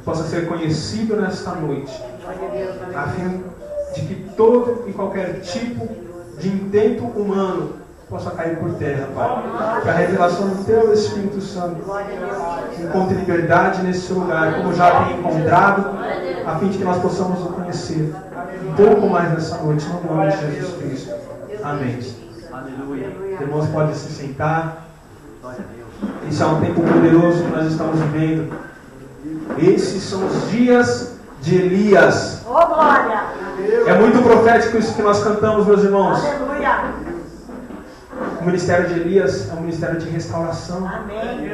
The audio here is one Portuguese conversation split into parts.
possa ser conhecido nesta noite, a fim de que todo e qualquer tipo de intento humano possa cair por terra, Pai. Que a revelação do Teu Espírito Santo encontre liberdade nesse lugar, como já tem encontrado, a fim de que nós possamos o conhecer um pouco mais nessa noite, no nome de Jesus Cristo. Amém. Aleluia. Irmãos, podem se sentar. Isso é um tempo poderoso que nós estamos vivendo. Esses são os dias de Elias. Oh, glória! É muito profético isso que nós cantamos, meus irmãos. Aleluia! O ministério de Elias é um ministério de restauração. Amém.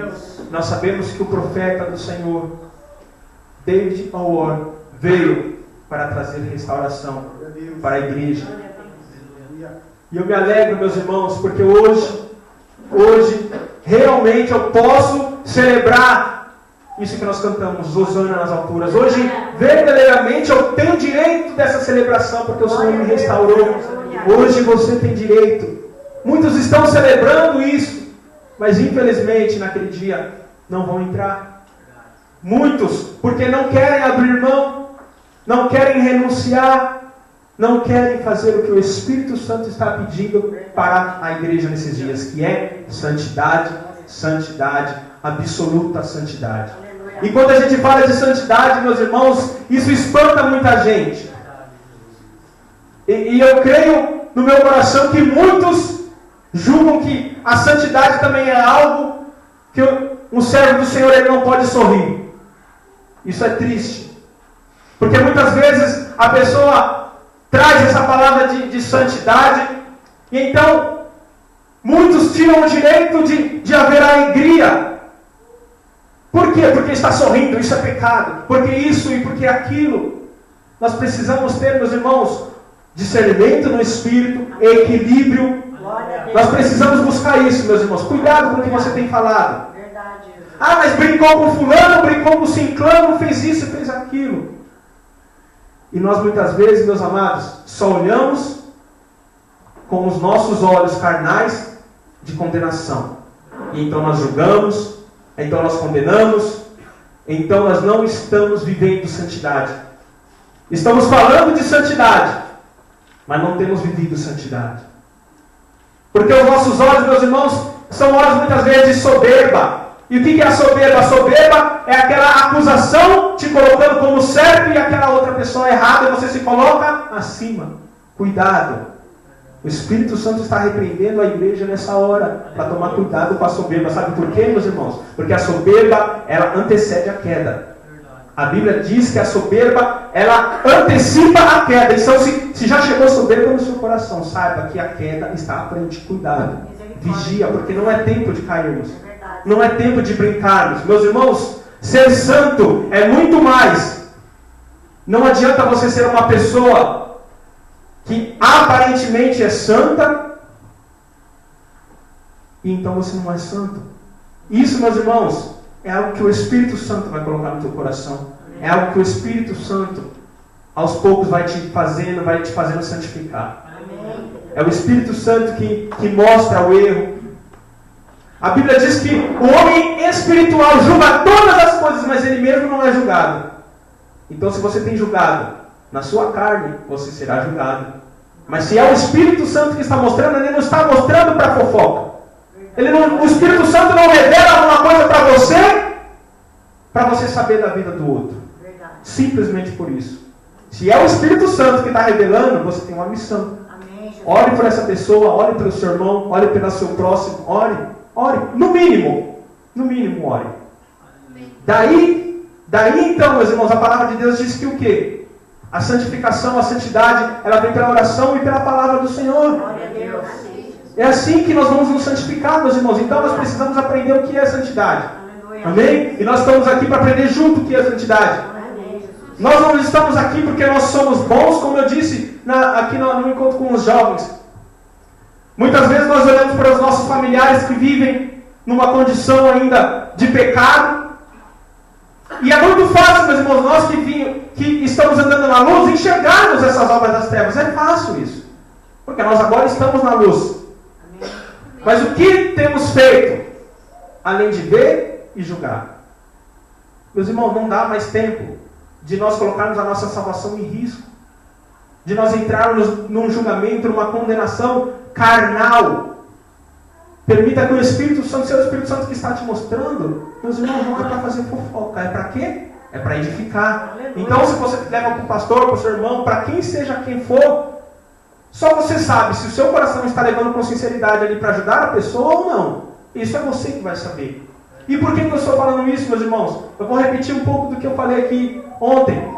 Nós sabemos que o profeta do Senhor, David Howard, veio para trazer restauração para a igreja. E eu me alegro, meus irmãos, porque hoje realmente eu posso celebrar isso que nós cantamos, Hosana nas alturas. Hoje, verdadeiramente, eu tenho direito dessa celebração, porque o Senhor me restaurou. Hoje você tem direito. Muitos estão celebrando isso, mas infelizmente naquele dia não vão entrar. Muitos, porque não querem abrir mão, não querem renunciar, não querem fazer o que o Espírito Santo está pedindo para a igreja nesses dias, que é santidade, santidade, absoluta santidade. E quando a gente fala de santidade, meus irmãos, isso espanta muita gente. E eu creio no meu coração que muitos julgam que a santidade também é algo que um servo do Senhor ele não pode sorrir. Isso é triste. Porque muitas vezes a pessoa traz essa palavra de santidade, e então muitos tiram o direito de haver alegria. Por quê? Porque está sorrindo, isso é pecado. Porque isso e porque aquilo. Nós precisamos ter, meus irmãos, discernimento no Espírito, equilíbrio. Nós precisamos buscar isso, meus irmãos. Cuidado com o que você tem falado. Verdade. Ah, mas brincou com fulano, brincou com ciclano, fez isso, fez aquilo. E nós muitas vezes, meus amados, só olhamos com os nossos olhos carnais de condenação. E então nós julgamos, então nós condenamos, então nós não estamos vivendo santidade. Estamos falando de santidade, mas não temos vivido santidade. Porque os nossos olhos, meus irmãos, são olhos muitas vezes de soberba. E o que é a soberba? A soberba é aquela acusação te colocando como certo e aquela outra pessoa errada, e você se coloca acima. Cuidado. O Espírito Santo está repreendendo a igreja nessa hora, para tomar cuidado com a soberba. Sabe por quê, meus irmãos? Porque a soberba, ela antecede a queda. A Bíblia diz que a soberba, ela antecipa a queda. Então, se já chegou soberba no seu coração, saiba que a queda está à frente. Cuidado. Vigia, porque não é tempo de cairmos. Não é tempo de brincarmos. Meus irmãos, ser santo é muito mais. Não adianta você ser uma pessoa que aparentemente é santa e então você não é santo. Isso, meus irmãos, é algo que o Espírito Santo vai colocar no teu coração. É algo que o Espírito Santo, aos poucos, vai te fazendo santificar. É o Espírito Santo que mostra o erro. A Bíblia diz que o homem espiritual julga todas as coisas, mas ele mesmo não é julgado. Então, se você tem julgado na sua carne, você será julgado. Mas se é o Espírito Santo que está mostrando, ele não está mostrando para fofoca. O Espírito Santo não revela alguma coisa para você saber da vida do outro. Verdade. Simplesmente por isso. Se é o Espírito Santo que está revelando, você tem uma missão. Amém. Ore por essa pessoa, ore pelo seu irmão, ore pelo seu próximo, ore. No mínimo ore. Daí então, meus irmãos, a palavra de Deus diz que o quê? A santificação, a santidade, ela vem pela oração e pela palavra do Senhor. Glória a Deus. É assim que nós vamos nos santificar, meus irmãos. Então nós precisamos aprender o que é santidade. Aleluia. Amém? E nós estamos aqui para aprender junto o que é santidade. Amém, Jesus. Nós não estamos aqui porque nós somos bons, como eu disse aqui no encontro com os jovens. Muitas vezes nós olhamos para os nossos familiares que vivem numa condição ainda de pecado. E é muito fácil, meus irmãos, nós que estamos andando na luz, enxergarmos essas obras das trevas. É fácil isso. Porque nós agora estamos na luz. Mas o que temos feito? Além de ver e julgar. Meus irmãos, não dá mais tempo de nós colocarmos a nossa salvação em risco, de nós entrarmos num julgamento, numa condenação carnal. Permita que o Espírito Santo, seu Espírito Santo que está te mostrando, meus irmãos, não é para fazer fofoca, é para quê? É para edificar. Então, se você leva para o pastor, para o seu irmão, para quem seja quem for, só você sabe se o seu coração está levando com sinceridade ali para ajudar a pessoa ou não. Isso é você que vai saber. E por que eu estou falando isso, meus irmãos? Eu vou repetir um pouco do que eu falei aqui ontem.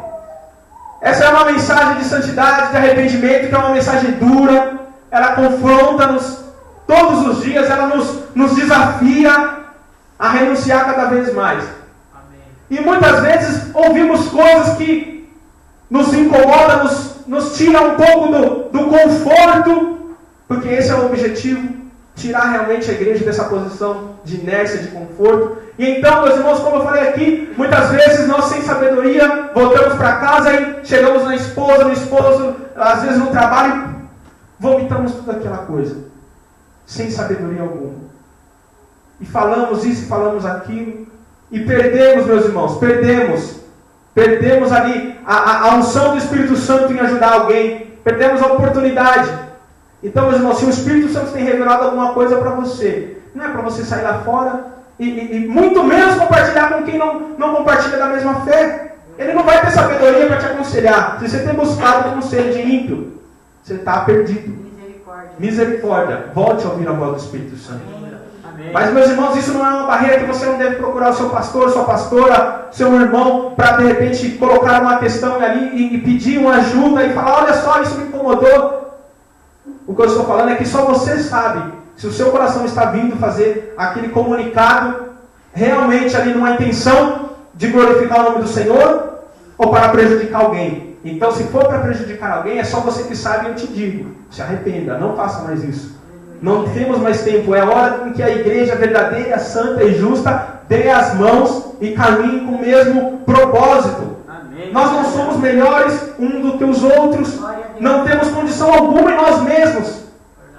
Essa é uma mensagem de santidade, de arrependimento, que é uma mensagem dura. Ela confronta-nos todos os dias, ela nos desafia a renunciar cada vez mais. Amém. E muitas vezes ouvimos coisas que nos incomodam, nos tiram um pouco do conforto, porque esse é o objetivo. Tirar realmente a igreja dessa posição de inércia, de conforto. E então, meus irmãos, como eu falei aqui, muitas vezes nós sem sabedoria, voltamos para casa e chegamos na esposa, no esposo, às vezes no trabalho, e vomitamos toda aquela coisa, sem sabedoria alguma. E falamos isso e falamos aquilo, e perdemos, meus irmãos, perdemos ali a unção do Espírito Santo em ajudar alguém, perdemos a oportunidade. Então, meus irmãos, se o Espírito Santo tem revelado alguma coisa para você, não é para você sair lá fora e muito menos compartilhar com quem não compartilha da mesma fé. Ele não vai ter sabedoria para te aconselhar. Se você tem buscado o conselho de ímpio, você está perdido. Misericórdia. Volte a ouvir a voz do Espírito Santo. Amém. Mas, meus irmãos, isso não é uma barreira que você não deve procurar o seu pastor, sua pastora, seu irmão, para de repente colocar uma questão ali e pedir uma ajuda e falar: olha só, isso me incomodou. O que eu estou falando é que só você sabe se o seu coração está vindo fazer aquele comunicado realmente ali numa intenção de glorificar o nome do Senhor ou para prejudicar alguém. Então, se for para prejudicar alguém, é só você que sabe, e eu te digo, se arrependa, não faça mais isso. Não temos mais tempo, é hora em que a igreja verdadeira, santa e justa dê as mãos e caminhe com o mesmo propósito. Amém. Nós não somos melhores uns do que os outros, não temos condição alguma em nós mesmos.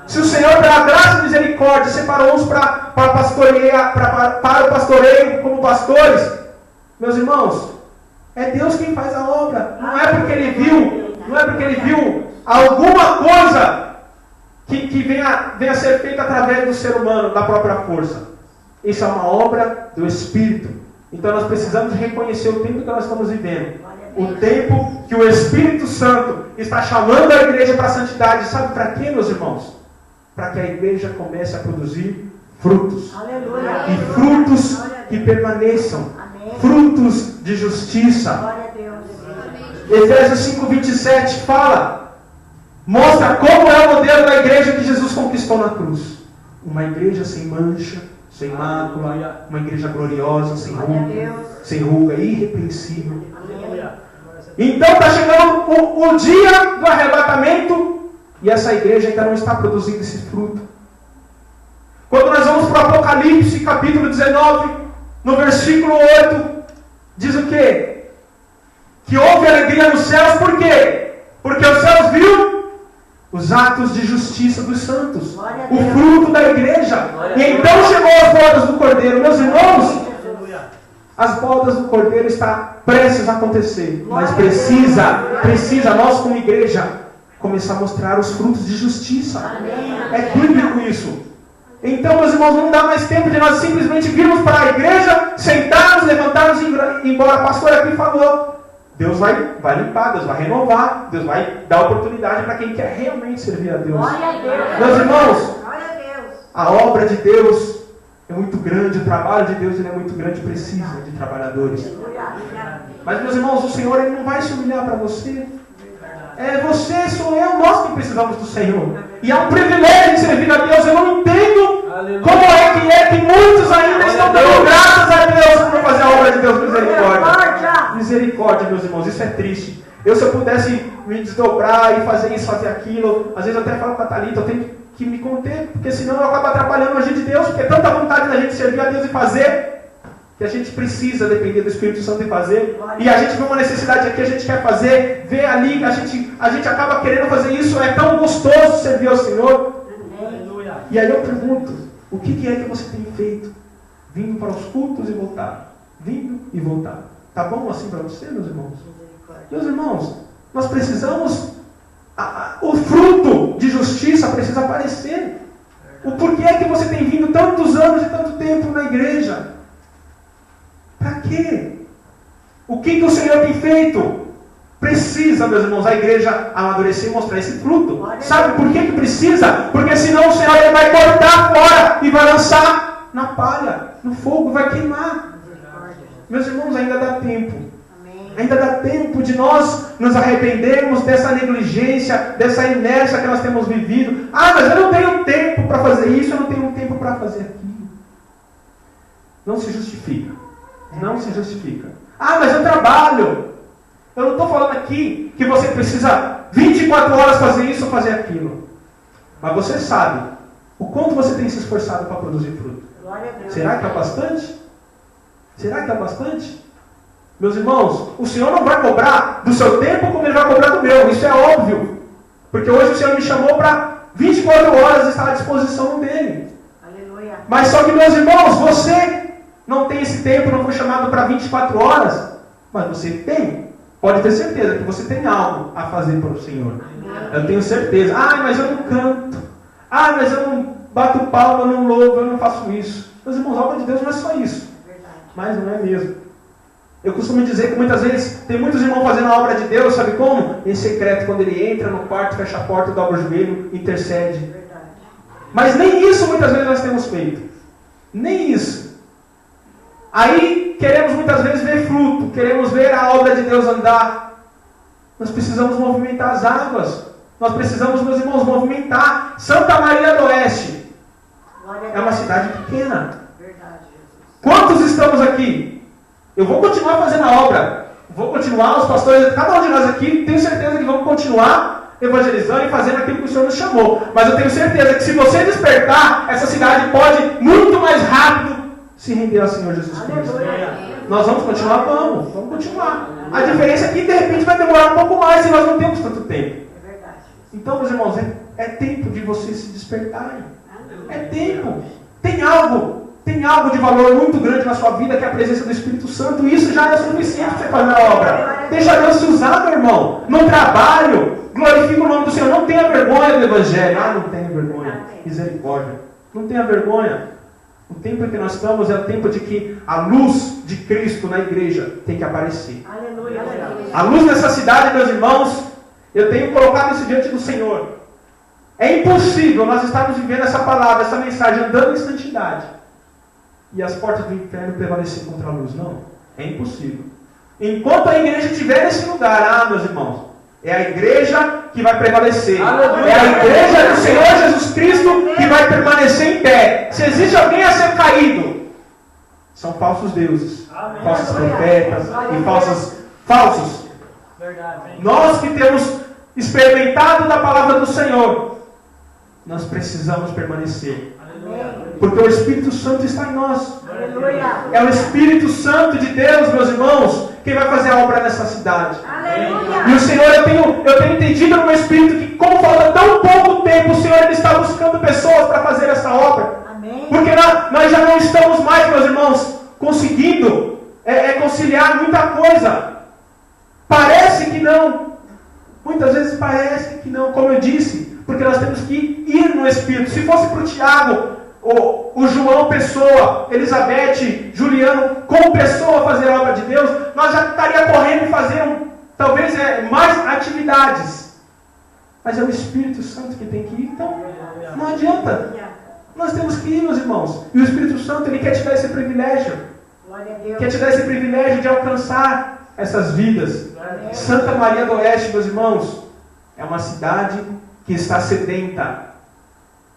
Se o Senhor, pela graça e misericórdia, separou uns para o pastoreio como pastores, meus irmãos, é Deus quem faz a obra. Não é porque Ele viu alguma coisa que venha a ser feita através do ser humano, da própria força. Isso é uma obra do Espírito. Então nós precisamos reconhecer o tempo que nós estamos vivendo. O tempo que o Espírito Santo está chamando a igreja para a santidade. Sabe para quê, meus irmãos? Para que a igreja comece a produzir frutos. Aleluia. E frutos que permaneçam. Amém. Frutos de justiça. Glória a Deus. Efésios 5:27 fala, mostra como é o modelo da igreja que Jesus conquistou na cruz. Uma igreja sem mancha, sem mácula, uma igreja gloriosa, sem ruga, irrepreensível. Então está chegando o dia do arrebatamento e essa igreja ainda não está produzindo esse fruto. Quando nós vamos para o Apocalipse, capítulo 19, no versículo 8, diz o quê? Que houve alegria nos céus, por quê? Porque os céus viram os atos de justiça dos santos, o fruto da igreja. E então chegou as bodas do Cordeiro. Meus irmãos, as bodas do Cordeiro estão prestes a acontecer, mas precisa nós como igreja começar a mostrar os frutos de justiça. É bíblico isso. Então, meus irmãos, não dá mais tempo de nós simplesmente virmos para a igreja, sentarmos, levantarmos e ir embora. O pastor aqui falou, Deus vai limpar, Deus vai renovar, Deus vai dar oportunidade para quem quer realmente servir a Deus. Meus irmãos, a obra de Deus é muito grande, o trabalho de Deus ele é muito grande, precisa de trabalhadores. Mas, meus irmãos, o Senhor ele não vai se humilhar para você. É você, sou eu, nós que precisamos do Senhor. E é um privilégio de servir a Deus. Eu não entendo como é que muitos ainda estão dando graças a Deus por fazer a obra de Deus. Misericórdia. Misericórdia, meus irmãos, isso é triste. Se eu pudesse me desdobrar e fazer isso, fazer aquilo, às vezes eu até falo com a Thalita, eu tenho que me conter, porque senão eu acabo atrapalhando a agir de Deus, porque é tanta vontade da gente servir a Deus e fazer, que a gente precisa depender do Espírito Santo e fazer, e a gente vê uma necessidade aqui, a gente quer fazer, vê ali, a gente acaba querendo fazer isso, é tão gostoso servir ao Senhor. Aleluia. E aí eu pergunto, o que é que você tem feito? Vindo para os cultos e voltar. vindo e voltado. Tá bom assim para você, meus irmãos? Meus irmãos, nós precisamos, o fruto de justiça precisa aparecer. O porquê é que você tem vindo tantos anos e tanto tempo na igreja? Para quê? O que o Senhor tem feito? Precisa, meus irmãos, a igreja amadurecer e mostrar esse fruto. Sabe por que precisa? Porque senão o Senhor ele vai cortar fora e vai lançar na palha, no fogo, vai queimar. Meus irmãos, ainda dá tempo. Ainda dá tempo de nós nos arrependermos dessa negligência, dessa inércia que nós temos vivido. Ah, mas eu não tenho tempo para fazer isso, eu não tenho tempo para fazer aquilo. Não se justifica. Não se justifica. Ah, mas eu trabalho. Eu não estou falando aqui que você precisa 24 horas fazer isso ou fazer aquilo. Mas você sabe o quanto você tem se esforçado para produzir fruto. Será que é bastante? Será que é bastante? Meus irmãos, o Senhor não vai cobrar do seu tempo como Ele vai cobrar do meu. Isso é óbvio. Porque hoje o Senhor me chamou para 24 horas estar à disposição dEle. Aleluia. Mas só que, meus irmãos, você não tem esse tempo, não foi chamado para 24 horas. Mas você tem. Pode ter certeza que você tem algo a fazer para o Senhor. Eu tenho certeza. Ah, mas eu não canto. Ah, mas eu não bato palma, eu não louvo, eu não faço isso. Meus irmãos, a obra de Deus não é só isso. Mas não é mesmo. Eu costumo dizer que muitas vezes tem muitos irmãos fazendo a obra de Deus, sabe como? Em secreto, quando ele entra no quarto, fecha a porta, dobra o joelho, intercede. Mas nem isso muitas vezes nós temos feito. Nem isso. Aí queremos muitas vezes ver fruto, queremos ver a obra de Deus andar. Nós precisamos movimentar as águas. Nós precisamos, meus irmãos, movimentar. Santa Maria do Oeste é uma cidade pequena. Quantos estamos aqui? Eu vou continuar fazendo a obra. Vou continuar, os pastores, cada um de nós aqui, tenho certeza que vamos continuar evangelizando e fazendo aquilo que o Senhor nos chamou. Mas eu tenho certeza que se você despertar, essa cidade pode muito mais rápido se render ao Senhor Jesus Cristo. Nós vamos continuar? Vamos continuar. A diferença é que de repente vai demorar um pouco mais e nós não temos tanto tempo. Então, meus irmãos, é tempo de vocês se despertarem. É tempo. Tem algo de valor muito grande na sua vida, que é a presença do Espírito Santo. E isso já é suficiente para você fazer a obra. Deixa Deus se usar, meu irmão. No trabalho, glorifica o nome do Senhor. Não tenha vergonha do Evangelho. Ah, não tenha vergonha. Misericórdia. Não tenha vergonha. O tempo em que nós estamos é o tempo de que a luz de Cristo na igreja tem que aparecer. Aleluia. A luz dessa cidade, meus irmãos, eu tenho colocado isso diante do Senhor. É impossível nós estarmos vivendo essa palavra, essa mensagem, andando em santidade, e as portas do inferno prevalecer contra a luz. Não, é impossível. Enquanto a igreja estiver nesse lugar, meus irmãos, é a igreja que vai prevalecer. Aleluia. É a igreja do Senhor Jesus Cristo que vai permanecer em pé. Se existe alguém a ser caído, são falsos deuses, amém, falsos profetas e falsos. Verdade, nós que temos experimentado da palavra do Senhor, nós precisamos permanecer. Porque o Espírito Santo está em nós. Aleluia. É o Espírito Santo de Deus, meus irmãos, quem vai fazer a obra nessa cidade. Aleluia. E o Senhor, eu tenho entendido no meu Espírito que, como falta tão pouco tempo, o Senhor ele está buscando pessoas para fazer essa obra. Amém. Porque nós já não estamos mais, meus irmãos, conseguindo conciliar muita coisa. Parece que não. Muitas vezes parece que não, como eu disse, porque nós temos que ir no Espírito. Se fosse para o Tiago, o João Pessoa, Elizabeth, Juliano, como pessoa fazer a obra de Deus, nós já estaríamos correndo e fazendo, talvez, mais atividades. Mas é o Espírito Santo que tem que ir, então não adianta. Nós temos que ir, meus irmãos. E o Espírito Santo, ele quer te dar esse privilégio. Quer te dar esse privilégio de alcançar essas vidas. Santa Maria do Oeste, meus irmãos, é uma cidade que está sedenta.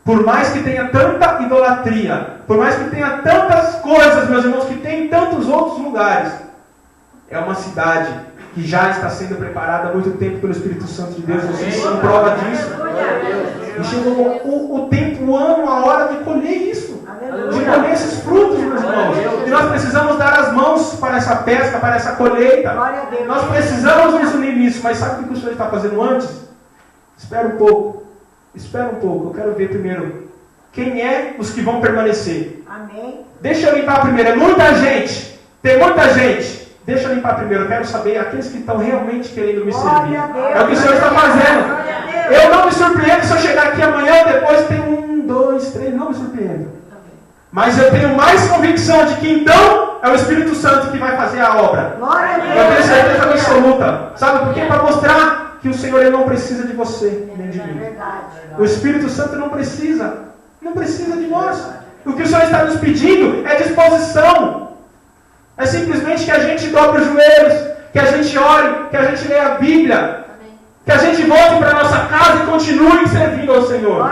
Por mais que tenha tanta idolatria, por mais que tenha tantas coisas, meus irmãos, que tem em tantos outros lugares, é uma cidade que já está sendo preparada há muito tempo pelo Espírito Santo de Deus. Vocês são prova disso. E chegou o tempo, o ano, a hora de colher isso, de colher esses frutos, meus irmãos. E nós precisamos dar as mãos para essa pesca, para essa colheita. Nós precisamos nos unir nisso. Mas sabe o que o Senhor está fazendo antes? Espera um pouco. Eu quero ver primeiro quem é os que vão permanecer. Amém. Deixa eu limpar primeiro. É muita gente. Tem muita gente. Deixa eu limpar primeiro, eu quero saber aqueles que estão realmente querendo me servir. É o que o Senhor está fazendo. Eu não me surpreendo se eu chegar aqui amanhã, depois tem 1, 2, 3, não me surpreendo. Mas eu tenho mais convicção de que então é o Espírito Santo que vai fazer a obra. Eu tenho certeza absoluta. Sabe por quê? Para mostrar que o Senhor ele não precisa de você, nem de mim. O Espírito Santo não precisa de nós. O que o Senhor está nos pedindo é disposição. É simplesmente que a gente dobre os joelhos, que a gente ore, que a gente leia a Bíblia, que a gente volte para a nossa casa e continue servindo ao Senhor.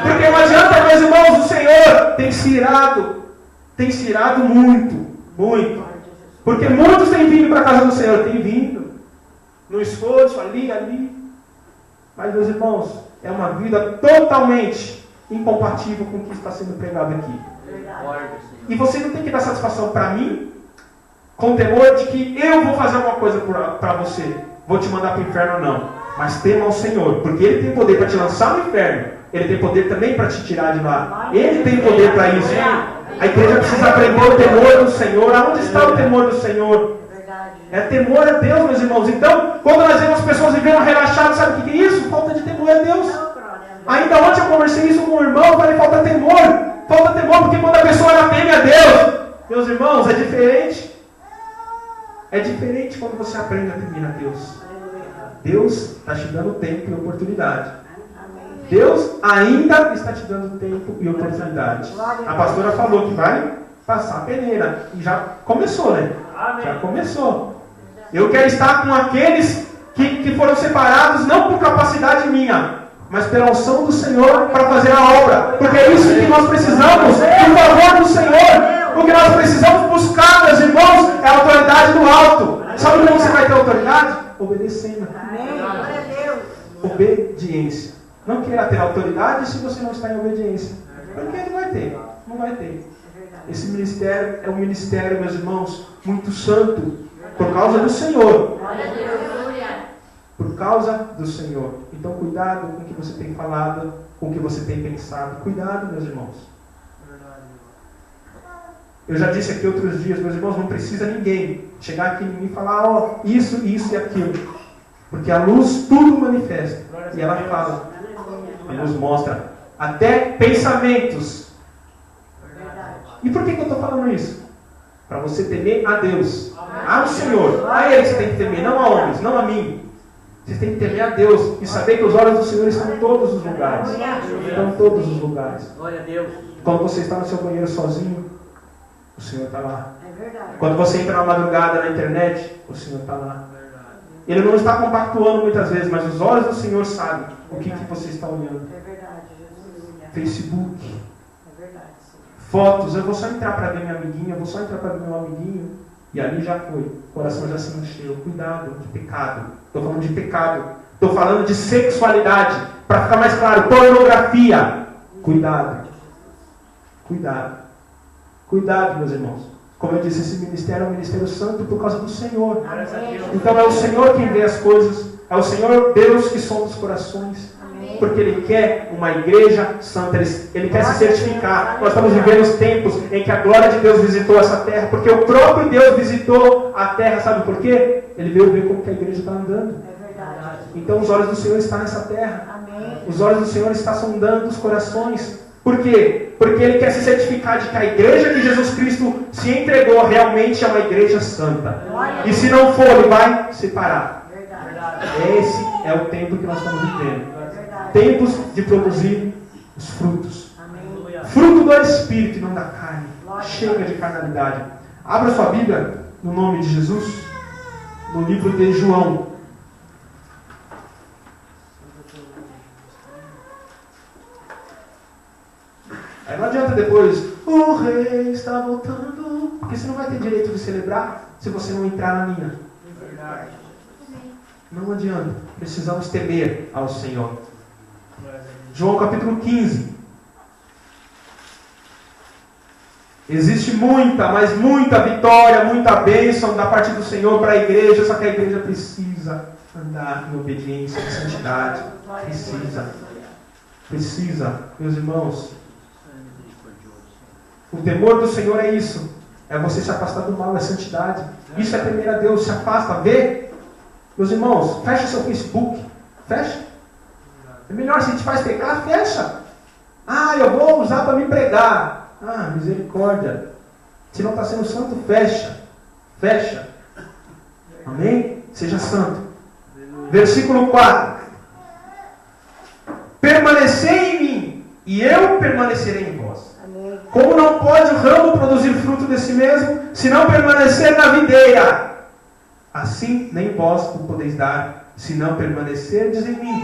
Porque não adianta, meus irmãos, o Senhor tem se irado muito, muito. Porque muitos têm vindo para a casa do Senhor, têm vindo, no esforço, ali. Mas, meus irmãos, é uma vida totalmente incompatível com o que está sendo pregado aqui. E você não tem que dar satisfação para mim, com temor de que eu vou fazer alguma coisa para você. Vou te mandar para o inferno, não. Mas tema ao Senhor, porque Ele tem poder para te lançar no inferno. Ele tem poder também para te tirar de lá. Ele tem poder para isso. A igreja precisa aprender o temor do Senhor. Aonde está o temor do Senhor? É temor a Deus, meus irmãos. Então, quando nós vemos pessoas vivendo relaxadas, sabe o que é isso? Falta de temor a Deus. Ainda ontem eu conversei isso com um irmão, eu falei, falta temor. Falta temor, porque quando a pessoa ela teme a Deus, meus irmãos, é diferente. É diferente quando você aprende a temer a Deus. Deus está te dando tempo e oportunidade. Deus ainda está te dando tempo e oportunidade. A pastora falou que vai passar a peneira. E já começou, né? Já começou. Eu quero estar com aqueles que foram separados, não por capacidade minha, mas pela unção do Senhor para fazer a obra. Porque é isso que nós precisamos, por favor do Senhor. O que nós precisamos buscar, meus irmãos, é a autoridade do alto. Sabe como você vai ter autoridade? Obedecendo. Obediência. Não queira ter autoridade se você não está em obediência. Porque não vai ter. Não vai ter. Esse ministério é um ministério, meus irmãos, muito santo. Por causa do Senhor. Por causa do Senhor. Então, cuidado com o que você tem falado, com o que você tem pensado. Cuidado, meus irmãos. Eu já disse aqui outros dias, meus irmãos, não precisa ninguém chegar aqui em mim e falar, isso e aquilo. Porque a luz tudo manifesta. E ela fala. A luz mostra até pensamentos. E por que eu estou falando isso? Para você temer a Deus. Ao Senhor. A Ele você tem que temer, não a homens, não a mim. Você tem que temer a Deus e saber que os olhos do Senhor estão em todos os lugares. Estão em todos os lugares. Quando você está no seu banheiro sozinho, o Senhor está lá. Quando você entra na madrugada na internet, o Senhor está lá. Ele não está compactuando muitas vezes, mas os olhos do Senhor sabem o que você está olhando. Facebook, fotos, eu vou só entrar para ver minha amiguinha, eu vou só entrar para ver meu amiguinho, e ali já foi, o coração já se encheu. Cuidado de pecado. Estou falando de pecado. Estou falando de sexualidade. Para ficar mais claro, pornografia. Cuidado. Cuidado. Cuidado, meus irmãos. Como eu disse, esse ministério é um ministério santo por causa do Senhor. Então é o Senhor quem vê as coisas. É o Senhor Deus que sonda os corações. Porque Ele quer uma igreja santa. Ele quer se certificar. Nós estamos vivendo os tempos em que a glória de Deus visitou essa terra. Porque o próprio Deus visitou a terra. Sabe por quê? Ele veio ver como que a igreja está andando. Então os olhos do Senhor estão nessa terra. Os olhos do Senhor estão sondando os corações. Por quê? Porque Ele quer se certificar de que a igreja que Jesus Cristo se entregou realmente é uma igreja santa. E se não for, Ele vai separar. Esse é o tempo que nós estamos vivendo. Tempos de produzir os frutos. Fruto do Espírito e não da carne. Chega de carnalidade. Abra sua Bíblia no nome de Jesus, no livro de João. Aí não adianta depois, o rei está voltando, porque você não vai ter direito de celebrar se você não entrar na minha. Não adianta. Precisamos temer ao Senhor. João capítulo 15. Existe muita, mas muita vitória, muita bênção da parte do Senhor para a igreja, só que a igreja precisa andar em obediência, em santidade. Precisa, meus irmãos. O temor do Senhor é isso. É você se afastar do mal, é santidade. Isso é temer a Deus, se afasta, vê. Meus irmãos, fecha seu Facebook. Fecha. É melhor, se a gente faz pecar, fecha. Ah, eu vou usar para me pregar. Ah, misericórdia. Se não está sendo santo, fecha. Fecha. Amém? Seja santo. Versículo 4. Permanecei em mim, e eu permanecerei em vós. Amém. Como não pode o ramo produzir fruto de si mesmo, se não permanecer na videira? Assim nem vós o podeis dar, se não permanecerdes em mim.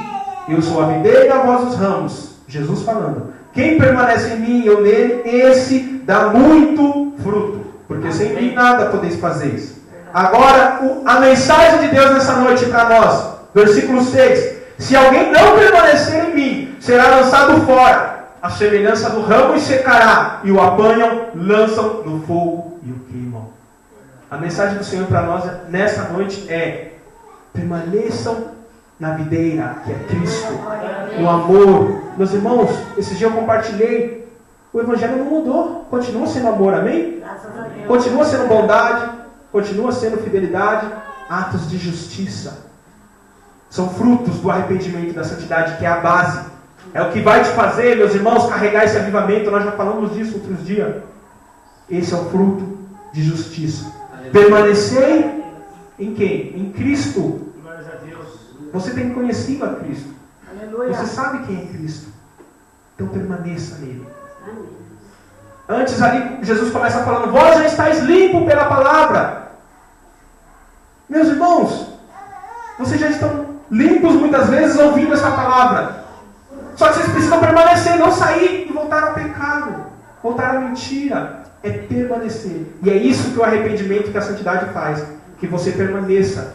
Eu sou a videira, vós os ramos. Jesus falando. Quem permanece em mim e eu nele, esse dá muito fruto. Porque sem mim nada podeis fazer. Agora, a mensagem de Deus nessa noite para nós. Versículo 6. Se alguém não permanecer em mim, será lançado fora, a semelhança do ramo, e secará. E o apanham, lançam no fogo e o queimam. A mensagem do Senhor para nós nessa noite é: permaneçam na videira, que é Cristo, no amor. Meus irmãos, esse dia eu compartilhei, o Evangelho não mudou, continua sendo amor, amém? Continua sendo bondade, continua sendo fidelidade, atos de justiça. São frutos do arrependimento e da santidade, que é a base. É o que vai te fazer, meus irmãos, carregar esse avivamento. Nós já falamos disso outros dias. Esse é o fruto de justiça. Permanecer em quem? Em Cristo. Você tem conhecido a Cristo. Aleluia. Você sabe quem é Cristo. Então permaneça nele. Antes ali, Jesus começa falando: vós já estáis limpos pela palavra. Meus irmãos, vocês já estão limpos muitas vezes ouvindo essa palavra. Só que vocês precisam permanecer, não sair e voltar ao pecado, voltar à mentira. É permanecer. E é isso que o arrependimento, que a santidade faz. Que você permaneça.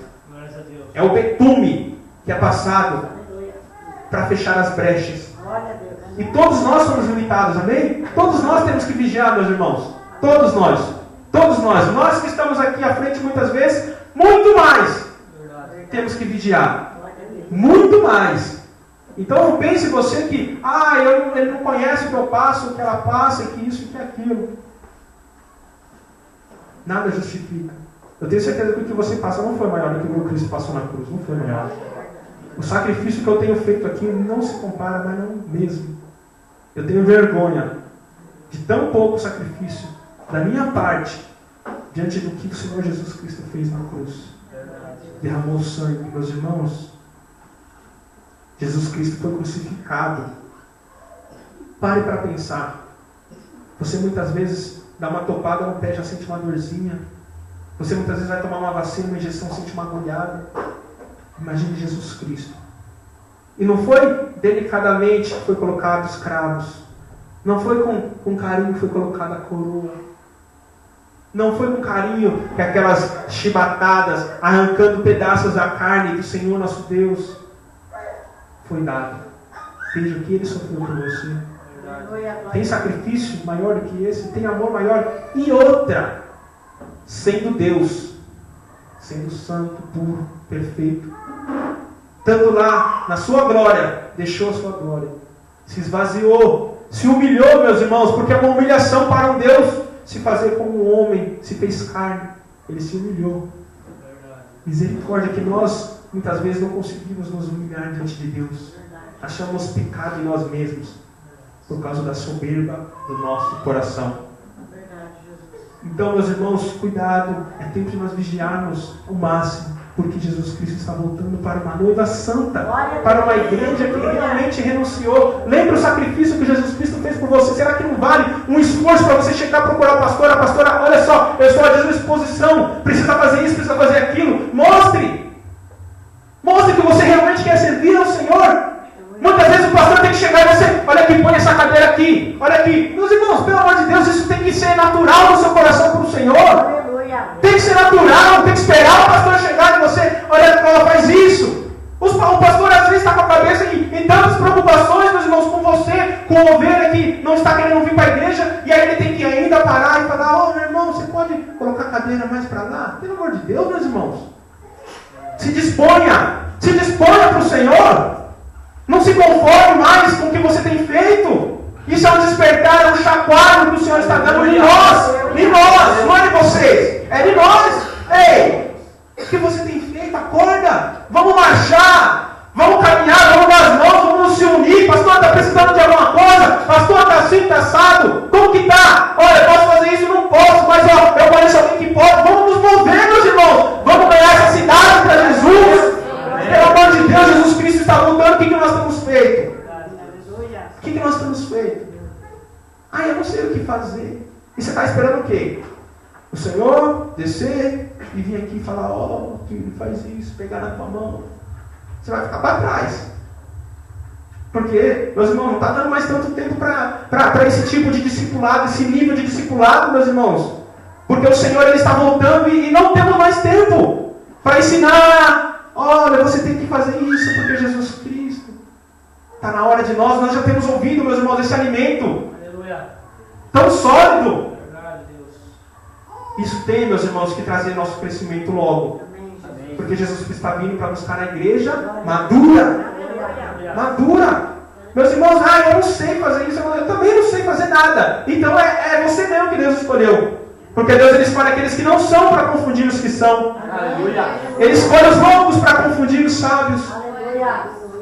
É o betume que é passado para fechar as brechas. E todos nós somos limitados, amém? Todos nós temos que vigiar, meus irmãos. Todos nós. Todos nós. Nós que estamos aqui à frente muitas vezes, muito mais temos que vigiar. Muito mais. Então não pense você que ele não conhece o que eu passo, o que ela passa, que isso e que aquilo. Nada justifica. Eu tenho certeza que o que você passa não foi maior do que o meu Cristo passou na cruz. Não foi maior. O sacrifício que eu tenho feito aqui não se compara, mas não mesmo. Eu tenho vergonha de tão pouco sacrifício da minha parte diante do que o Senhor Jesus Cristo fez na cruz. Derramou sangue, meus irmãos. Jesus Cristo foi crucificado. Pare para pensar. Você muitas vezes dá uma topada no pé, já sente uma dorzinha. Você muitas vezes vai tomar uma vacina, uma injeção, sente uma agulhada. Imagine Jesus Cristo. E não foi delicadamente que foi colocado os cravos. Não foi com carinho que foi colocada a coroa. Não foi com carinho que aquelas chibatadas, arrancando pedaços da carne do Senhor nosso Deus, foi dado. Veja o que Ele sofreu por você. Tem sacrifício maior do que esse? Tem amor maior? E outra, sendo Deus, sendo santo, puro, perfeito, estando lá na sua glória, deixou a sua glória, se esvaziou, se humilhou, meus irmãos, porque é uma humilhação para um Deus se fazer como um homem, se fez carne. Ele se humilhou. Misericórdia, que nós muitas vezes não conseguimos nos humilhar diante de Deus. Achamos pecado em nós mesmos por causa da soberba do nosso coração. Então, meus irmãos, cuidado. É tempo de nós vigiarmos o máximo, porque Jesus Cristo está voltando para uma noiva santa, para uma igreja que realmente renunciou. Lembra o sacrifício que Jesus Cristo fez por você? Será que não vale um esforço para você chegar a procurar o pastor? A pastora, olha só, eu estou à disposição, precisa fazer isso, precisa fazer aquilo. Mostre que você realmente quer servir ao Senhor. Muitas vezes o pastor tem que chegar e você, olha aqui, põe essa cadeira aqui, olha aqui. Meus irmãos, pelo amor de Deus, isso tem que ser natural no seu coração para o Senhor. Tem que ser natural, tem que esperar o pastor chegar e você, olha, ela faz isso. O pastor às vezes está com a cabeça em tantas preocupações, meus irmãos, com você, com a ovelha que não está querendo vir para a igreja, e aí ele tem que ainda parar e falar: meu irmão, você pode colocar a cadeira mais para lá? Pelo amor de Deus, meus irmãos. Se disponha para o Senhor. Não se conforme mais com o que você tem feito. Isso é um despertar, é um chacoalho que o Senhor está dando em nós, não é de vocês, é de nós. Ei, o que você tem feito? Acorda, vamos marchar, vamos caminhar, vamos dar as mãos, vamos se unir. Pastor, está precisando de alguma coisa? Pastor, está assim, está assado? Como que está? Olha, eu posso fazer isso? Não posso, mas ó, eu conheço alguém que pode. Vamos nos mover, meus irmãos, vamos ganhar essa cidade para Jesus. Pelo amor de Deus, Jesus Cristo está voltando. O que nós temos feito? O que nós temos feito? Eu não sei o que fazer. E você está esperando o quê? O Senhor descer e vir aqui e falar: ó, filho, faz isso, pegar na tua mão. Você vai ficar para trás. Porque, meus irmãos, não está dando mais tanto tempo para esse tipo de discipulado, esse nível de discipulado, meus irmãos. Porque o Senhor ele está voltando e não temos mais tempo para ensinar. Olha, você tem que fazer isso porque Jesus Cristo está na hora de nós já temos ouvido, meus irmãos, esse alimento. Aleluia. Tão sólido. Verdade, Deus. Isso tem, meus irmãos, que trazer nosso crescimento logo. Amém. Porque Jesus Cristo está vindo para buscar a igreja madura. Madura. Meus irmãos, eu não sei fazer isso, eu também não sei fazer nada. Então é você mesmo que Deus escolheu. Porque Deus ele escolhe aqueles que não são para confundir os que são. Aleluia. Ele escolhe os loucos para confundir os sábios.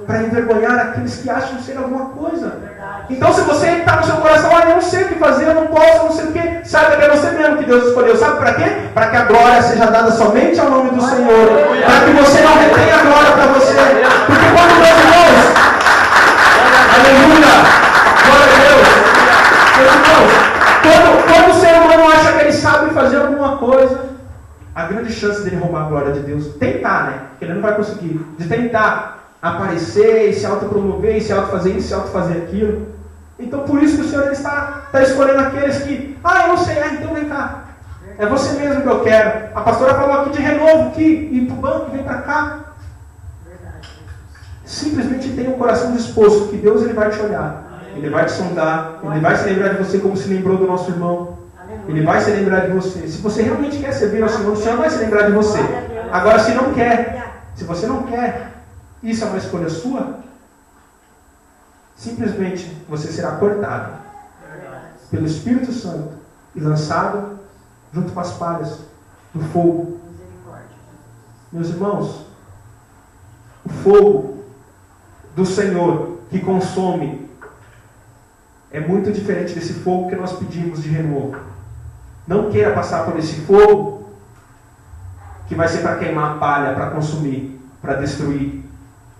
Para envergonhar aqueles que acham ser alguma coisa. Então se você está no seu coração, eu não sei o que fazer, eu não posso, eu não sei o que, saiba que é você mesmo que Deus escolheu. Sabe para quê? Para que a glória seja dada somente ao nome do Senhor. Para que você não retenha a glória para você. Porque quando meus irmãos, aleluia, glória a Deus, meus irmãos, quando o ser humano acha que ele sabe fazer alguma coisa, a grande chance dele roubar a glória de Deus, tentar, né? Porque ele não vai conseguir, de tentar aparecer, e se autopromover, e se autofazer isso, se autofazer aquilo. Então por isso que o Senhor ele está escolhendo aqueles que, eu não sei, então vem cá. É você mesmo que eu quero. A pastora falou aqui de renovo, aqui, ir para o banco, vem para cá. Simplesmente tenha um coração disposto, que Deus ele vai te olhar. Ele vai te sondar, ele vai se lembrar de você como se lembrou do nosso irmão. Ele vai se lembrar de você. Se você realmente quer servir ao Senhor, o Senhor vai se lembrar de você. Agora, se não quer, se você não quer, isso é uma escolha sua, simplesmente você será cortado pelo Espírito Santo e lançado junto com as palhas do fogo. Meus irmãos, o fogo do Senhor que consome é muito diferente desse fogo que nós pedimos de renovo. Não queira passar por esse fogo que vai ser para queimar a palha, para consumir, para destruir.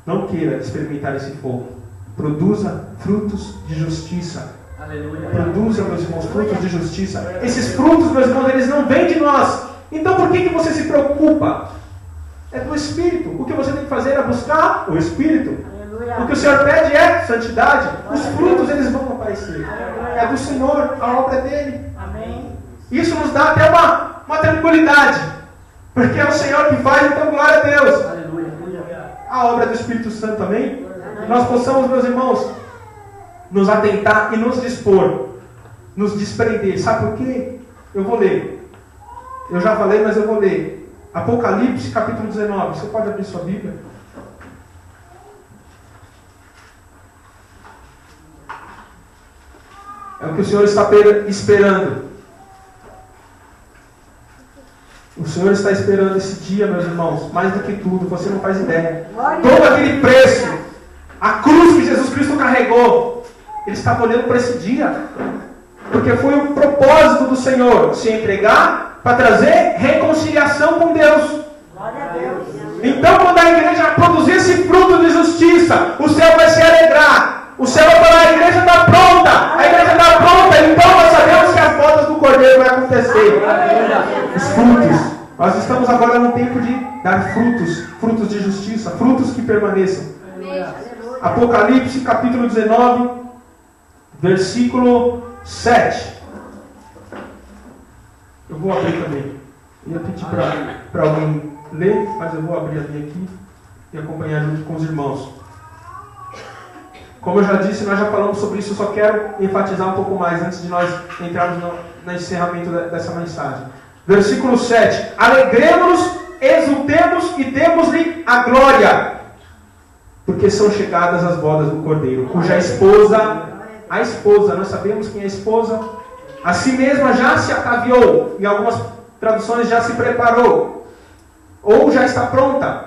Não queira experimentar esse fogo. Produza frutos de justiça. Aleluia. Produza, meus irmãos, frutos de justiça. Esses frutos, meus irmãos, eles não vêm de nós. Então por que você se preocupa? É do Espírito. O que você tem que fazer é buscar o Espírito. O que o Senhor pede é santidade. Os frutos, eles vão aparecer. É do Senhor, a obra é dele. Amém. Isso nos dá até uma tranquilidade. Porque é o Senhor que faz, então glória a Deus. Aleluia. A obra do Espírito Santo, amém? Nós possamos, meus irmãos, nos atentar e nos dispor, nos desprender. Sabe por quê? Eu vou ler. Eu já falei, mas eu vou ler. Apocalipse, capítulo 19. Você pode abrir sua Bíblia? É o que o Senhor está esperando. O Senhor está esperando esse dia, meus irmãos, mais do que tudo, você não faz ideia. Todo aquele preço, a cruz que Jesus Cristo carregou, Ele estava olhando para esse dia, porque foi o propósito do Senhor, se entregar para trazer reconciliação com Deus. Então, quando a igreja produzir esse fruto de justiça, o céu vai se alegrar. O céu vai falar: a igreja está pronta, a igreja está pronta, então nós sabemos que as bodas do Cordeiro vai acontecer. Os frutos. Nós estamos agora no tempo de dar frutos, frutos de justiça, frutos que permaneçam. Apocalipse capítulo 19, versículo 7. Eu vou abrir também. Eu ia pedir para alguém ler, mas eu vou abrir a minha aqui e acompanhar junto com os irmãos. Como eu já disse, nós já falamos sobre isso, eu só quero enfatizar um pouco mais antes de nós entrarmos no encerramento dessa mensagem. Versículo 7. Alegremos-nos, exultemos e demos-lhe a glória, porque são chegadas as bodas do Cordeiro, cuja esposa a esposa. Nós sabemos quem é a esposa. A si mesma já se ataviou. Em algumas traduções já se preparou. Ou já está pronta.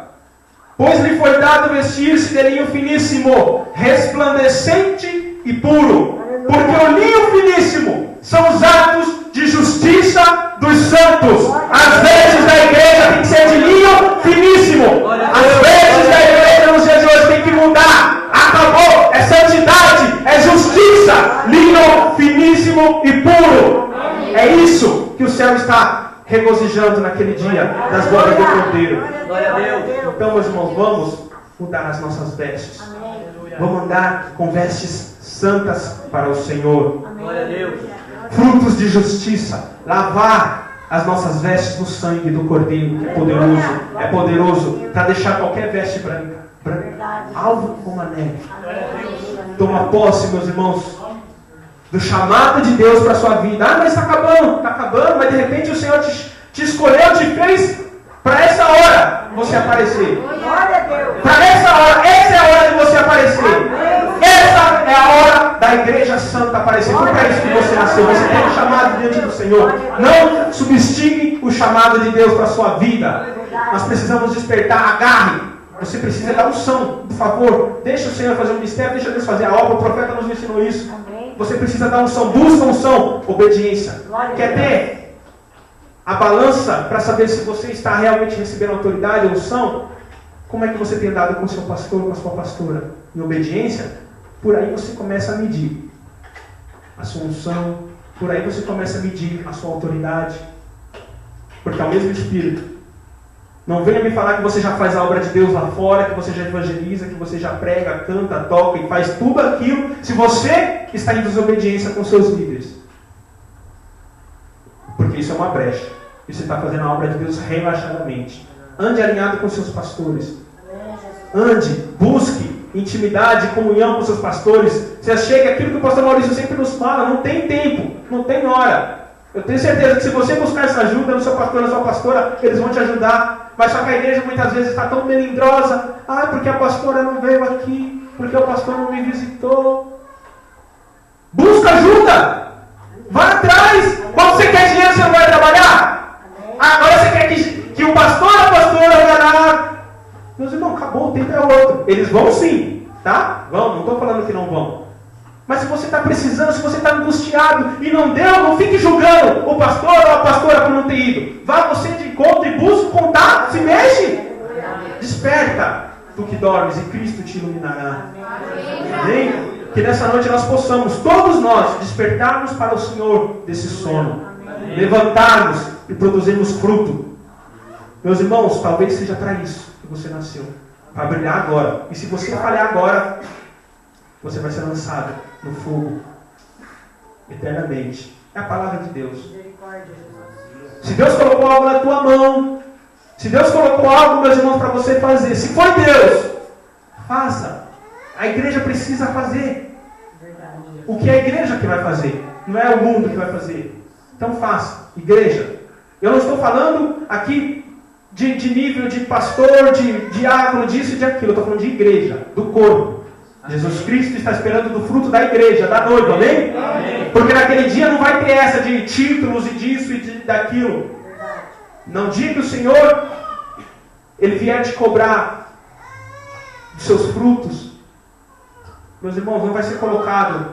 Pois lhe foi dado vestir-se de linho finíssimo, resplandecente e puro. Porque o linho finíssimo são os atos de justiça dos santos. As vestes da igreja têm que ser de linho finíssimo. As vestes da igreja nos dias de hoje têm que mudar. Acabou. É santidade. É justiça. Linho finíssimo e puro. É isso que o céu está regozijando naquele dia das glórias do Cordeiro. Então, meus irmãos, vamos mudar as nossas vestes. Vamos andar com vestes santas para o Senhor. Frutos de justiça. Lavar as nossas vestes no sangue do Cordeiro, que é poderoso para deixar qualquer veste branca alvo como a neve. Toma posse, meus irmãos, do chamado de Deus para a sua vida. Ah, mas está acabando, mas de repente o Senhor te escolheu, te fez para essa hora você aparecer. Para essa é a hora de você aparecer. Essa é a hora da igreja santa aparecer. Foi para isso que você nasceu. Você tem um chamado diante do Senhor. Não subestime o chamado de Deus para a sua vida. Nós precisamos despertar, agarre. Você precisa dar unção, por favor. Deixa o Senhor fazer o mistério, deixa Deus fazer a obra. O profeta nos ensinou isso. Você precisa dar unção, busca unção, obediência. Quer ter a balança para saber se você está realmente recebendo autoridade ou unção? Como é que você tem andado com o seu pastor, com a sua pastora? Em obediência? Por aí você começa a medir a sua unção. Por aí você começa a medir a sua autoridade. Porque é o mesmo Espírito. Não venha me falar que você já faz a obra de Deus lá fora, que você já evangeliza, que você já prega, canta, toca e faz tudo aquilo, se você está em desobediência com seus líderes. Porque isso é uma brecha. E você está fazendo a obra de Deus relaxadamente. Ande alinhado com seus pastores. Ande, busque intimidade, comunhão com seus pastores. Você chega aquilo que o pastor Maurício sempre nos fala, não tem tempo, não tem hora. Eu tenho certeza que se você buscar essa ajuda no seu pastor, na sua pastora, eles vão te ajudar. Mas só que a igreja muitas vezes está tão melindrosa. Ah, porque a pastora não veio aqui, porque o pastor não me visitou. Busca ajuda! Vai atrás! Quando você quer dinheiro, você não vai trabalhar? Agora você quer que o pastor ou a pastora vai lá. Meus irmãos, acabou, o tempo é outro. Eles vão sim, tá? Vão, não estou falando que não vão. Mas se você está precisando, se você está angustiado e não deu, não fique julgando o pastor ou a pastora por não ter ido. Vá você de encontro e busque contato, se mexe. Desperta, tu que dormes, e Cristo te iluminará. Amém? Que nessa noite nós possamos, todos nós, despertarmos para o Senhor desse sono. Levantarmos e produzirmos fruto. Meus irmãos, talvez seja para isso que você nasceu. Para brilhar agora. E se você falhar agora, você vai ser lançado no fogo eternamente. É a palavra de Deus. Se Deus colocou algo na tua mão, se Deus colocou algo, meus irmãos, para você fazer, se foi Deus, faça. A igreja precisa fazer. O que é a igreja que vai fazer? Não é o mundo que vai fazer. Então faça. Igreja. Eu não estou falando aqui de nível de pastor, de diácono, disso e de aquilo. Eu estou falando de igreja, do corpo. Jesus Cristo está esperando do fruto da igreja, da noiva, amém? Amém? Porque naquele dia não vai ter essa de títulos e disso e daquilo. Não dia que o Senhor, Ele vier te cobrar dos seus frutos, meus irmãos, não vai ser colocado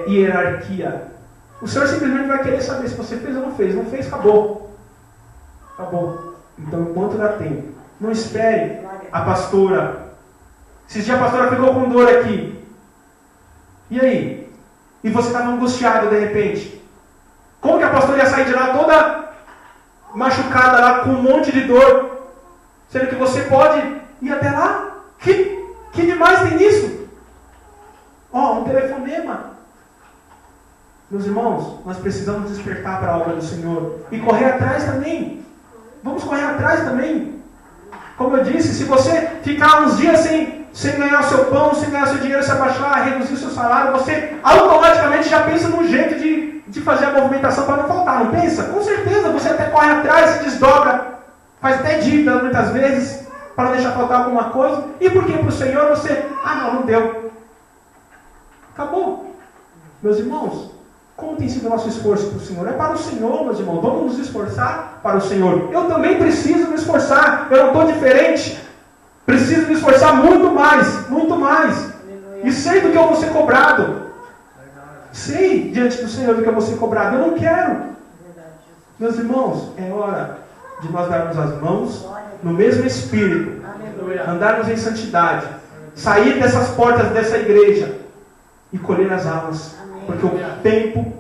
hierarquia. O Senhor simplesmente vai querer saber se você fez ou não fez. Não fez, acabou. Acabou. Então, enquanto dá tempo, não espere a pastora. Esses dias a pastora ficou com dor aqui. E aí? E você estava angustiado de repente. Como que a pastora ia sair de lá toda machucada lá, com um monte de dor? Sendo que você pode ir até lá? Que demais tem nisso? Um telefonema. Meus irmãos, nós precisamos despertar para a obra do Senhor. E correr atrás também. Vamos correr atrás também. Como eu disse, se você ficar uns dias sem ganhar o seu pão, sem ganhar o seu dinheiro, se abaixar, reduzir o seu salário, você automaticamente já pensa num jeito de fazer a movimentação para não faltar, não pensa? Com certeza, você até corre atrás, se desdobra, faz até dívida muitas vezes, para não deixar faltar alguma coisa. E por que para o Senhor você, não deu. Acabou. Meus irmãos, como tem sido o nosso esforço para o Senhor? É para o Senhor, meus irmãos. Vamos nos esforçar para o Senhor. Eu também preciso me esforçar. Eu não estou diferente. Preciso me esforçar muito mais. Muito mais. E sei do que eu vou ser cobrado. Sei diante do Senhor do que eu vou ser cobrado. Eu não quero. Meus irmãos, é hora de nós darmos as mãos no mesmo Espírito. Andarmos em santidade. Sair dessas portas dessa igreja e colher as almas. Porque o tempo,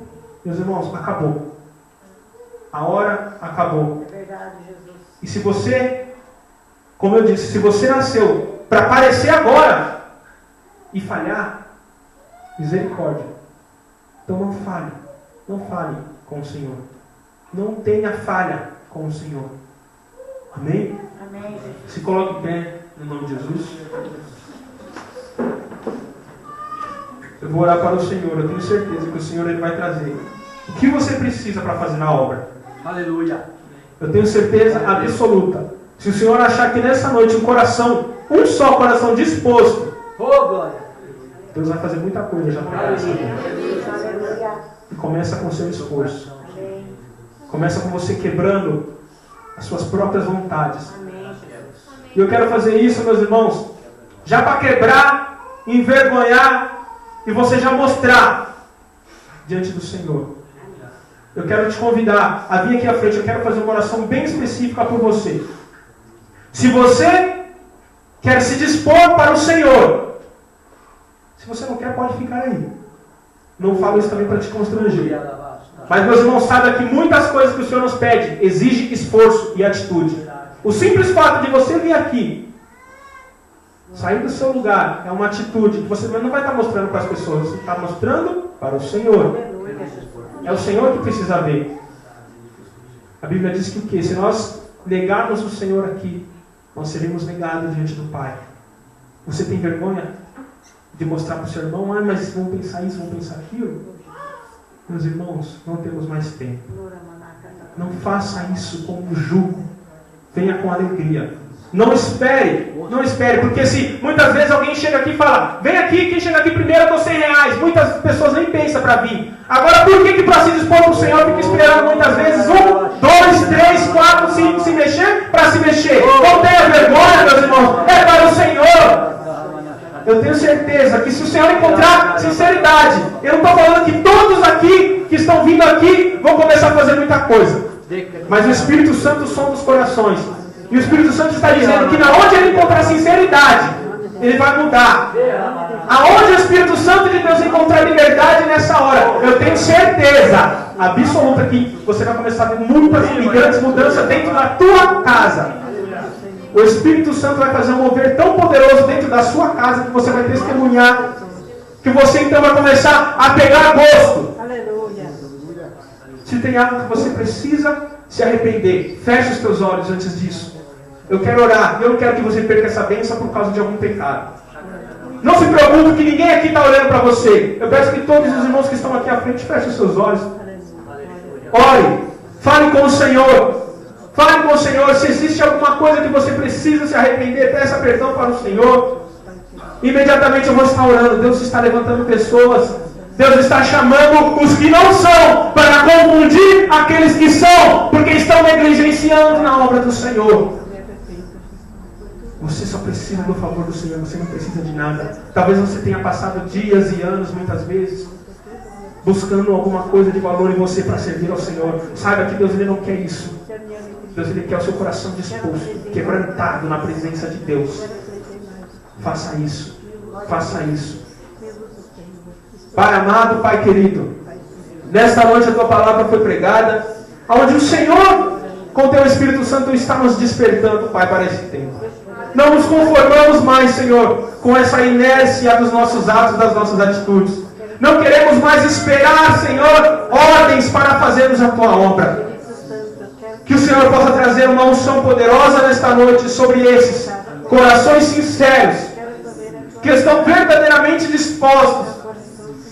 meus irmãos, acabou. A hora acabou. É verdade, Jesus. E se você, como eu disse, se você nasceu para aparecer agora e falhar, misericórdia. Então não fale. Não fale com o Senhor. Não tenha falha com o Senhor. Amém? Amém, Jesus. Se coloque em pé no nome de Jesus. Eu vou orar para o Senhor. Eu tenho certeza que o Senhor ele vai trazer o que você precisa para fazer na obra. Aleluia. Eu tenho certeza absoluta. Se o Senhor achar que nessa noite um coração, um só coração disposto, Glória. Deus vai fazer muita coisa já para essa vida. Aleluia. E começa com o seu esforço. Amém. Começa com você quebrando as suas próprias vontades. Amém, Jesus. E eu quero fazer isso, meus irmãos, já para quebrar, envergonhar e você já mostrar diante do Senhor. Eu quero te convidar a vir aqui à frente. Eu quero fazer uma oração bem específica por você. Se você quer se dispor para o Senhor, se você não quer, pode ficar aí. Não falo isso também para te constranger. Mas, meus irmãos, saiba que muitas coisas que o Senhor nos pede exigem esforço e atitude. O simples fato de você vir aqui, sair do seu lugar, é uma atitude que você não vai estar mostrando para as pessoas, você está mostrando para o Senhor. Aleluia, Jesus. É o Senhor que precisa ver. A Bíblia diz que o quê? Se nós negarmos o Senhor aqui, nós seremos negados diante do Pai. Você tem vergonha de mostrar para o seu irmão, mas vão pensar isso, vão pensar aquilo? Meus irmãos, não temos mais tempo. Não faça isso como um jugo. Venha com alegria. Não espere, porque se muitas vezes alguém chega aqui e fala, vem aqui, quem chega aqui primeiro eu dou R$100. Muitas pessoas nem pensam para vir. Agora por que para se dispor para o Senhor fica esperando muitas vezes 1, 2, 3, 4, 5 se mexer para se mexer? Não tenha vergonha, meus irmãos, é para o Senhor. Eu tenho certeza que se o Senhor encontrar sinceridade, eu não estou falando que todos aqui que estão vindo aqui vão começar a fazer muita coisa. Mas o Espírito Santo sonda os corações. E o Espírito Santo está dizendo que na onde ele encontrar sinceridade, ele vai mudar. Aonde o Espírito Santo de Deus encontrar liberdade nessa hora, eu tenho certeza absoluta que você vai começar a ver muitas e grandes mudanças dentro da tua casa. O Espírito Santo vai fazer um mover tão poderoso dentro da sua casa que você vai testemunhar. Que você então vai começar a pegar gosto. Aleluia. Se tem algo que você precisa se arrepender, feche os teus olhos antes disso. Eu quero orar. Eu não quero que você perca essa bênção por causa de algum pecado. Não se preocupe que ninguém aqui está olhando para você. Eu peço que todos os irmãos que estão aqui à frente fechem os seus olhos. Ore. Fale com o Senhor. Fale com o Senhor. Se existe alguma coisa que você precisa se arrepender, peça perdão para o Senhor. Imediatamente eu vou estar orando. Deus está levantando pessoas. Deus está chamando os que não são para confundir aqueles que são, porque estão negligenciando na obra do Senhor. Você só precisa do favor do Senhor, você não precisa de nada. Talvez você tenha passado dias e anos, muitas vezes, buscando alguma coisa de valor em você para servir ao Senhor. Saiba que Deus ele não quer isso. Deus ele quer o seu coração disposto, quebrantado na presença de Deus. Faça isso. Faça isso. Pai amado, Pai querido, nesta noite a Tua palavra foi pregada, onde o Senhor, com o Teu Espírito Santo, está nos despertando, Pai, para esse tempo. Não nos conformamos mais, Senhor, com essa inércia dos nossos atos, das nossas atitudes. Não queremos mais esperar, Senhor, ordens para fazermos a Tua obra. Que o Senhor possa trazer uma unção poderosa nesta noite sobre esses corações sinceros, que estão verdadeiramente dispostos,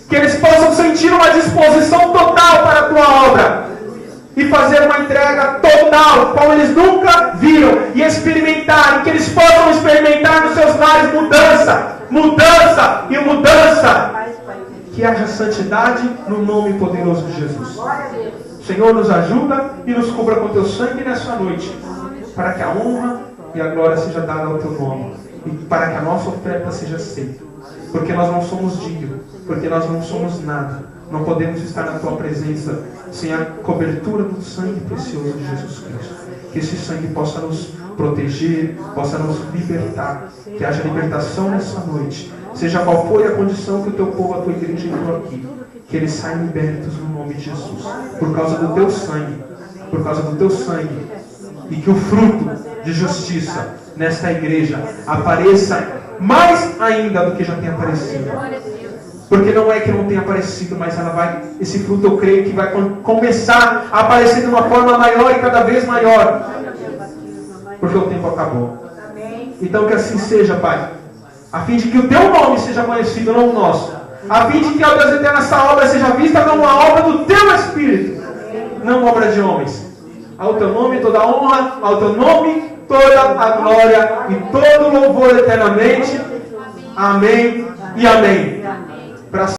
que eles possam sentir uma disposição total para a Tua obra e fazer uma entrega total, como eles nunca viram, e experimentarem, que eles possam experimentar nos seus lares mudança, mudança e mudança. verdade, no nome poderoso de Jesus. Senhor, nos ajuda e nos cubra com teu sangue nessa noite, para que a honra e a glória seja dada ao teu nome, e para que a nossa oferta seja aceita. Porque nós não somos dignos, porque nós não somos nada. Não podemos estar na tua presença sem a cobertura do sangue precioso de Jesus Cristo. Que esse sangue possa nos proteger, possa nos libertar. Que haja libertação nessa noite. Seja qual for a condição que o teu povo, a tua igreja entrou aqui. Que eles saiam libertos no nome de Jesus. Por causa do teu sangue. Por causa do teu sangue. E que o fruto de justiça nesta igreja apareça mais ainda do que já tem aparecido. Porque não é que não tenha aparecido, mas esse fruto eu creio que vai começar a aparecer de uma forma maior e cada vez maior. Porque o tempo acabou. Então que assim seja, Pai. A fim de que o teu nome seja conhecido, não o nosso. A fim de que, ó Deus eterno, essa obra seja vista como uma obra do teu Espírito, não obra de homens. Ao teu nome toda a honra, ao teu nome toda a glória e todo o louvor eternamente. Amém e amém.